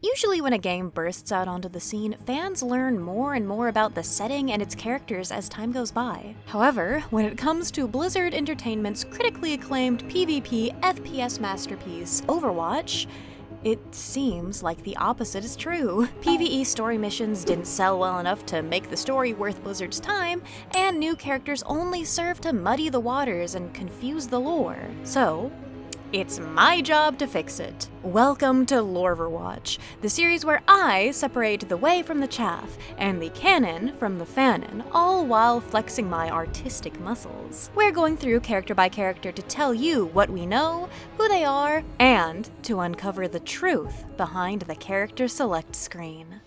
Usually when a game bursts out onto the scene, fans learn more and more about the setting and its characters as time goes by. However, when it comes to Blizzard Entertainment's critically acclaimed PvP FPS masterpiece, Overwatch, it seems like the opposite is true. PvE story missions didn't sell well enough to make the story worth Blizzard's time, and new characters only serve to muddy the waters and confuse the lore. So, it's my job to fix it. Welcome to Loreverwatch, the series where I separate the whey from the chaff and the canon from the fanon, all while flexing my artistic muscles. We're going through character by character to tell you what we know, who they are, and to uncover the truth behind the character select screen.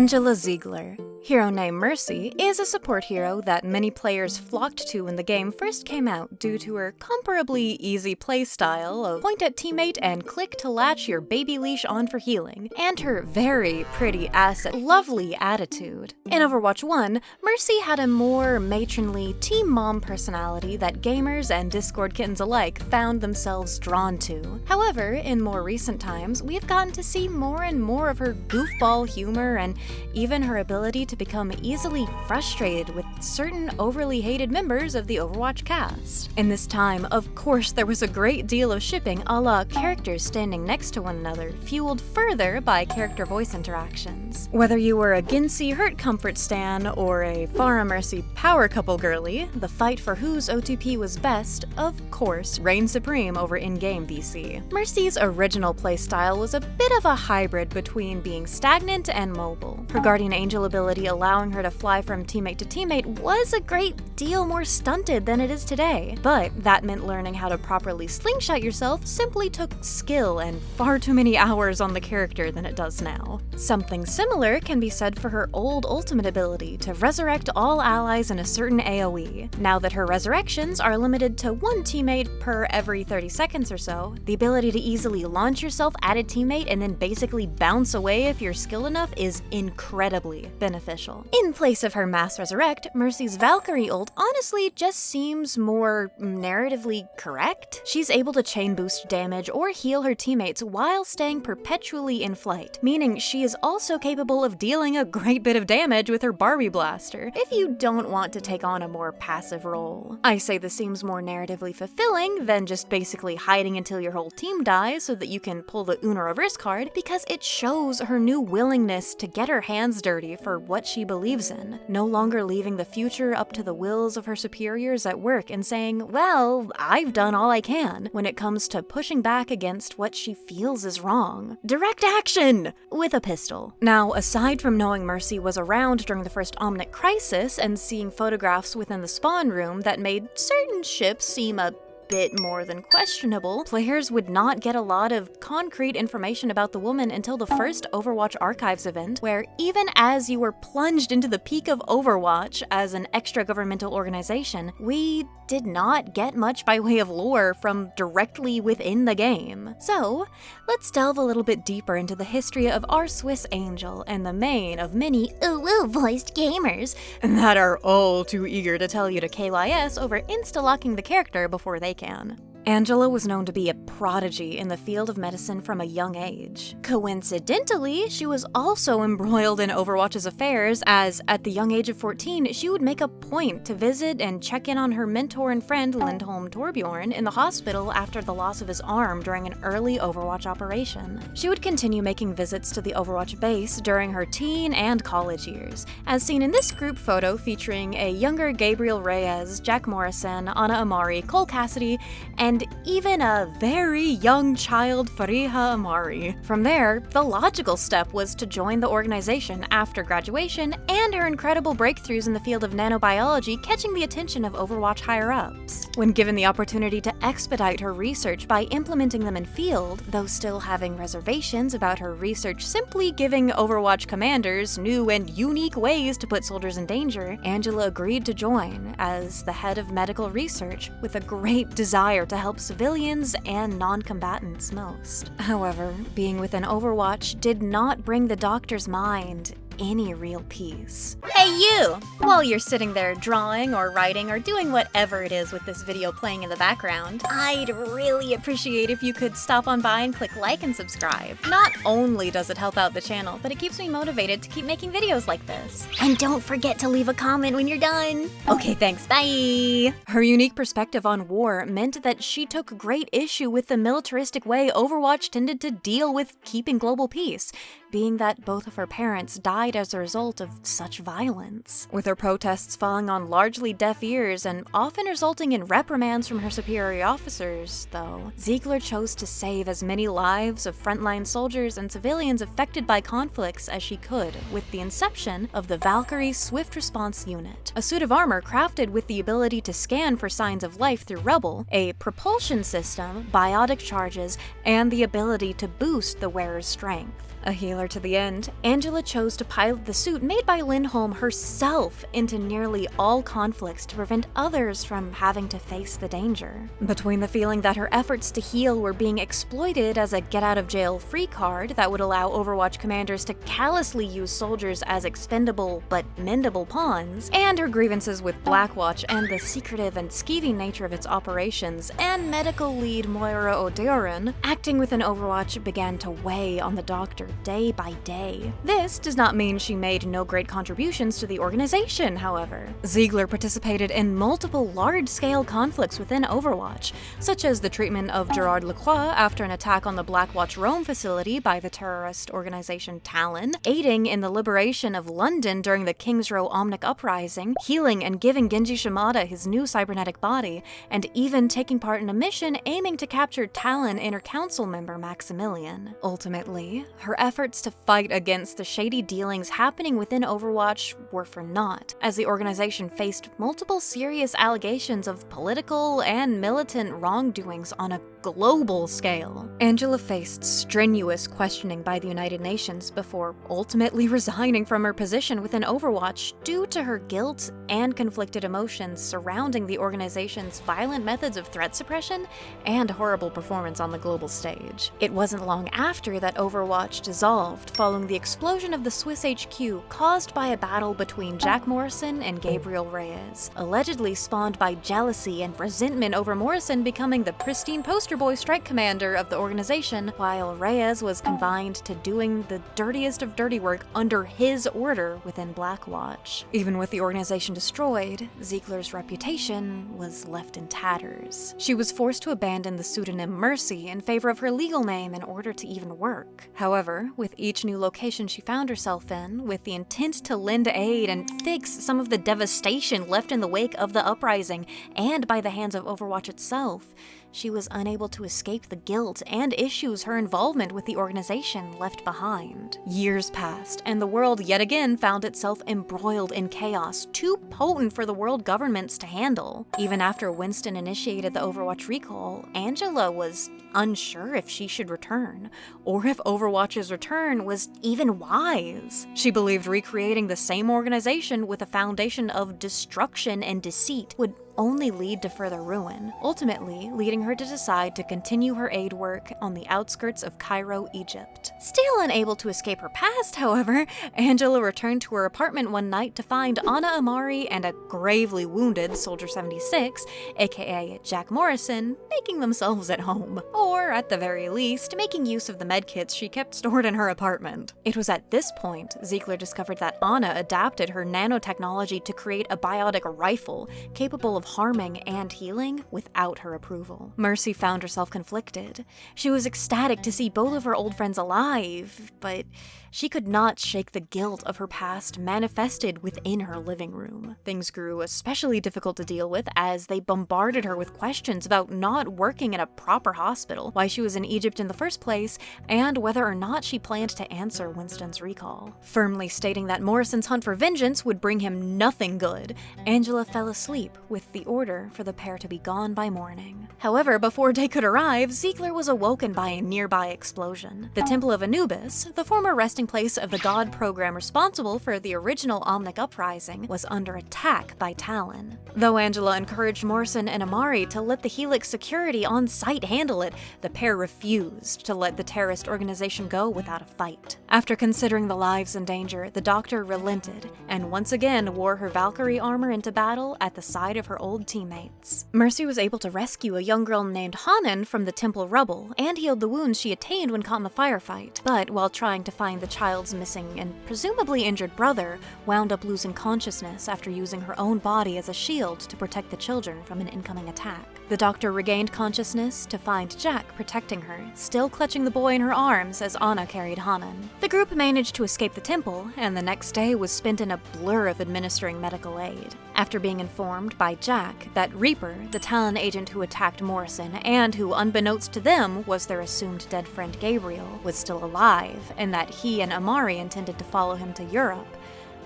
Angela Ziegler. Hero named Mercy is a support hero that many players flocked to when the game first came out due to her comparably easy playstyle of point at teammate and click to latch your baby leash on for healing, and her very pretty asset lovely attitude. In Overwatch 1, Mercy had a more matronly team mom personality that gamers and Discord kittens alike found themselves drawn to. However, in more recent times, we've gotten to see more and more of her goofball humor and even her ability to become easily frustrated with certain overly hated members of the Overwatch cast. In this time, of course, there was a great deal of shipping a la characters standing next to one another, fueled further by character voice interactions. Whether you were a Gincy Hurt Comfort stan or a Pharah Mercy power couple girly, the fight for whose OTP was best, of course, reigned supreme over in-game VC. Mercy's original playstyle was a bit of a hybrid between being stagnant and mobile. Her Guardian Angel ability allowing her to fly from teammate to teammate was a great deal more stunted than it is today, but that meant learning how to properly slingshot yourself simply took skill and far too many hours on the character than it does now. Something similar can be said for her old ultimate ability to resurrect all allies in a certain AoE. Now that her resurrections are limited to one teammate per every 30 seconds or so, the ability to easily launch yourself at a teammate and then basically bounce away if you're skilled enough is incredibly beneficial. In place of her mass resurrect, Mercy's Valkyrie ult honestly just seems more narratively correct. She's able to chain boost damage or heal her teammates while staying perpetually in flight, meaning she is also capable of dealing a great bit of damage with her Barbie blaster, if you don't want to take on a more passive role. I say this seems more narratively fulfilling than just basically hiding until your whole team dies so that you can pull the Uno reverse card, because it shows her new willingness to get her hands dirty for what she believes in, no longer leaving the future up to the wills of her superiors at work and saying, well, I've done all I can, when it comes to pushing back against what she feels is wrong. Direct action! With a pistol. Now, aside from knowing Mercy was around during the first Omnic crisis and seeing photographs within the spawn room that made certain ships seem a bit more than questionable, players would not get a lot of concrete information about the woman until the first Overwatch Archives event, where even as you were plunged into the peak of Overwatch as an extra-governmental organization, we did not get much by way of lore from directly within the game. So, let's delve a little bit deeper into the history of our Swiss Angel and the main of many voiced gamers that are all too eager to tell you to KYS over insta-locking the character before they can. Angela was known to be a prodigy in the field of medicine from a young age. Coincidentally, she was also embroiled in Overwatch's affairs, as at the young age of 14, she would make a point to visit and check in on her mentor and friend Lindholm Torbjorn in the hospital after the loss of his arm during an early Overwatch operation. She would continue making visits to the Overwatch base during her teen and college years, as seen in this group photo featuring a younger Gabriel Reyes, Jack Morrison, Anna Amari, Cole Cassidy, and even a very young child Fariha Amari. From there, the logical step was to join the organization after graduation, and her incredible breakthroughs in the field of nanobiology catching the attention of Overwatch higher-ups. When given the opportunity to expedite her research by implementing them in field, though still having reservations about her research simply giving Overwatch commanders new and unique ways to put soldiers in danger, Angela agreed to join as the head of medical research with a great desire to help civilians and non-combatants most. However, being within Overwatch did not bring the Doctor's mind any real peace. Hey you! While you're sitting there drawing or writing or doing whatever it is with this video playing in the background, I'd really appreciate if you could stop on by and click like and subscribe. Not only does it help out the channel, but it keeps me motivated to keep making videos like this. And don't forget to leave a comment when you're done. Okay, thanks, bye! Her unique perspective on war meant that she took great issue with the militaristic way Overwatch tended to deal with keeping global peace, being that both of her parents died as a result of such violence. With her protests falling on largely deaf ears and often resulting in reprimands from her superior officers, though, Ziegler chose to save as many lives of frontline soldiers and civilians affected by conflicts as she could with the inception of the Valkyrie Swift Response Unit, a suit of armor crafted with the ability to scan for signs of life through rubble, a propulsion system, biotic charges, and the ability to boost the wearer's strength. A healer to the end, Angela chose to pilot the suit made by Lindholm herself into nearly all conflicts to prevent others from having to face the danger. Between the feeling that her efforts to heal were being exploited as a get-out-of-jail-free card that would allow Overwatch commanders to callously use soldiers as expendable but mendable pawns, and her grievances with Blackwatch and the secretive and skeeving nature of its operations, and medical lead Moira O'Doran, acting within Overwatch began to weigh on the Doctor day by day. This does not mean she made no great contributions to the organization, however. Ziegler participated in multiple large-scale conflicts within Overwatch, such as the treatment of Gerard Lacroix after an attack on the Blackwatch Rome facility by the terrorist organization Talon, aiding in the liberation of London during the King's Row Omnic Uprising, healing and giving Genji Shimada his new cybernetic body, and even taking part in a mission aiming to capture Talon Inner Council member Maximilian. Ultimately, her efforts to fight against the shady dealings happening within Overwatch were for naught, as the organization faced multiple serious allegations of political and militant wrongdoings on a global scale. Angela faced strenuous questioning by the United Nations before ultimately resigning from her position within Overwatch due to her guilt and conflicted emotions surrounding the organization's violent methods of threat suppression and horrible performance on the global stage. It wasn't long after that Overwatch dissolved following the explosion of the Swiss HQ caused by a battle between Jack Morrison and Gabriel Reyes, allegedly spawned by jealousy and resentment over Morrison becoming the pristine poster boy strike commander of the organization, while Reyes was confined to doing the dirtiest of dirty work under his order within Blackwatch. Even with the organization destroyed, Ziegler's reputation was left in tatters. She was forced to abandon the pseudonym Mercy in favor of her legal name in order to even work. However, with each new location she found herself in, with the intent to lend aid and fix some of the devastation left in the wake of the uprising and by the hands of Overwatch itself, she was unable to escape the guilt and issues her involvement with the organization left behind. Years passed, and the world yet again found itself embroiled in chaos too potent for the world governments to handle. Even after Winston initiated the Overwatch recall, Angela was unsure if she should return, or if Overwatch's return was even wise. She believed recreating the same organization with a foundation of destruction and deceit would only lead to further ruin, ultimately leading her to decide to continue her aid work on the outskirts of Cairo, Egypt. Still unable to escape her past, however, Angela returned to her apartment one night to find Anna Amari and a gravely wounded Soldier 76, aka Jack Morrison, making themselves at home, or at the very least, making use of the medkits she kept stored in her apartment. It was at this point Ziegler discovered that Anna adapted her nanotechnology to create a biotic rifle capable of harming and healing without her approval. Mercy found herself conflicted. She was ecstatic to see both of her old friends alive, but she could not shake the guilt of her past manifested within her living room. Things grew especially difficult to deal with as they bombarded her with questions about not working in a proper hospital, why she was in Egypt in the first place, and whether or not she planned to answer Winston's recall. Firmly stating that Morrison's hunt for vengeance would bring him nothing good, Angela fell asleep with the the order for the pair to be gone by morning. However, before day could arrive, Ziegler was awoken by a nearby explosion. The Temple of Anubis, the former resting place of the god program responsible for the original Omnic Uprising, was under attack by Talon. Though Angela encouraged Morrison and Amari to let the Helix security on site handle it, the pair refused to let the terrorist organization go without a fight. After considering the lives in danger, the Doctor relented and once again wore her Valkyrie armor into battle at the side of her old teammates. Mercy was able to rescue a young girl named Hanan from the temple rubble and healed the wounds she attained when caught in the firefight, but while trying to find the child's missing and presumably injured brother, wound up losing consciousness after using her own body as a shield to protect the children from an incoming attack. The Doctor regained consciousness to find Jack protecting her, still clutching the boy in her arms as Anna carried Hanan. The group managed to escape the temple, and the next day was spent in a blur of administering medical aid. After being informed by Jack that Reaper, the Talon agent who attacked Morrison and who, unbeknownst to them, was their assumed dead friend Gabriel, was still alive, and that he and Amari intended to follow him to Europe,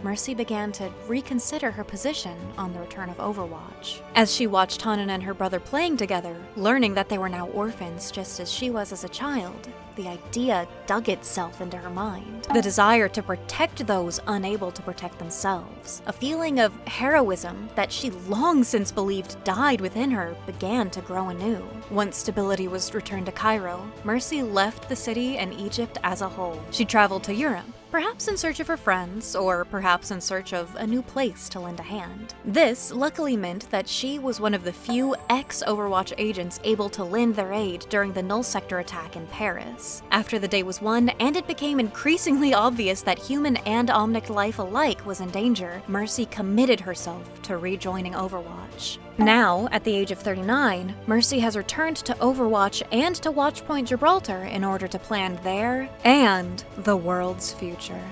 Mercy began to reconsider her position on the return of Overwatch. As she watched Hanan and her brother playing together, learning that they were now orphans just as she was as a child, the idea dug itself into her mind. The desire to protect those unable to protect themselves. A feeling of heroism that she long since believed died within her began to grow anew. Once stability was returned to Cairo, Mercy left the city and Egypt as a whole. She traveled to Europe, perhaps in search of her friends, or perhaps in search of a new place to lend a hand. This luckily meant that she was one of the few ex-Overwatch agents able to lend their aid during the Null Sector attack in Paris. After the day was won, and it became increasingly obvious that human and Omnic life alike was in danger, Mercy committed herself to rejoining Overwatch. Now, at the age of 39, Mercy has returned to Overwatch and to Watchpoint Gibraltar in order to plan their and the world's future.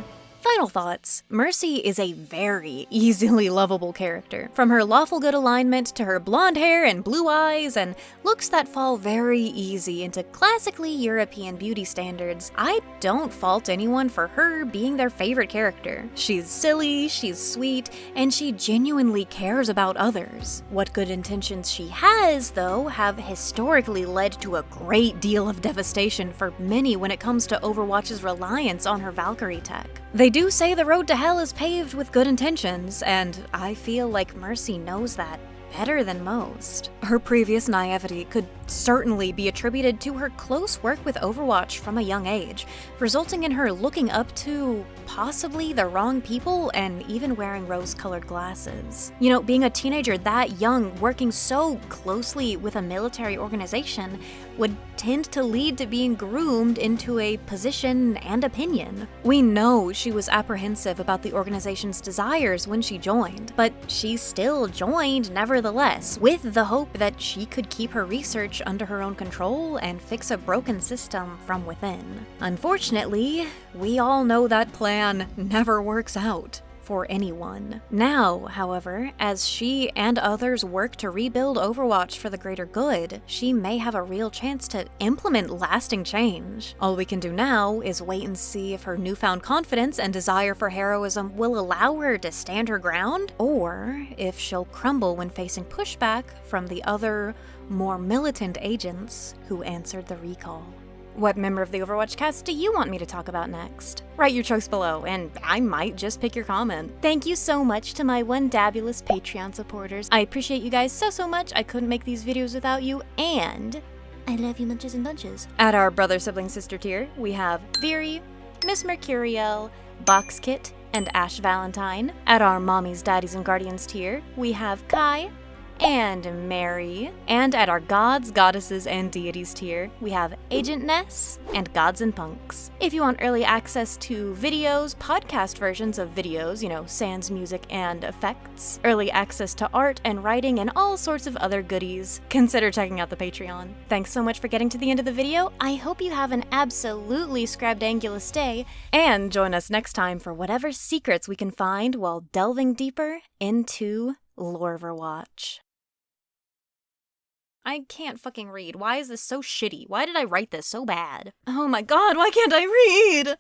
Final thoughts. Mercy is a very easily lovable character. From her lawful good alignment to her blonde hair and blue eyes and looks that fall very easy into classically European beauty standards, I don't fault anyone for her being their favorite character. She's silly, she's sweet, and she genuinely cares about others. What good intentions she has, though, have historically led to a great deal of devastation for many when it comes to Overwatch's reliance on her Valkyrie tech. They do say the road to hell is paved with good intentions, and I feel like Mercy knows that better than most. Her previous naivety could certainly be attributed to her close work with Overwatch from a young age, resulting in her looking up to possibly the wrong people and even wearing rose-colored glasses. You know, being a teenager that young, working so closely with a military organization would tend to lead to being groomed into a position and opinion. We know she was apprehensive about the organization's desires when she joined, but she still joined nevertheless, with the hope that she could keep her research under her own control and fix a broken system from within. Unfortunately, we all know that plan never works out for anyone. Now, however, as she and others work to rebuild Overwatch for the greater good, she may have a real chance to implement lasting change. All we can do now is wait and see if her newfound confidence and desire for heroism will allow her to stand her ground, or if she'll crumble when facing pushback from the other, more militant agents who answered the recall. What member of the Overwatch cast do you want me to talk about next? Write your choice below, and I might just pick your comment. Thank you so much to my Wondabulous Patreon supporters. I appreciate you guys so much. I couldn't make these videos without you, and I love you munches and bunches. At our brother, sibling, sister tier, we have Viri, Miss Mercuriel, Boxkit, and Ash Valentine. At our mommies, daddies, and guardians tier, we have Kai and Mary. And at our gods, goddesses, and deities tier, we have Agent Ness and Gods and Punks. If you want early access to videos, podcast versions of videos, sans music and effects, early access to art and writing, and all sorts of other goodies, consider checking out the Patreon. Thanks so much for getting to the end of the video. I hope you have an absolutely scrabdangulous day, and join us next time for whatever secrets we can find while delving deeper into Loreverwatch. I can't fucking read. Why is this so shitty? Why did I write this so bad? Oh my god, why can't I read?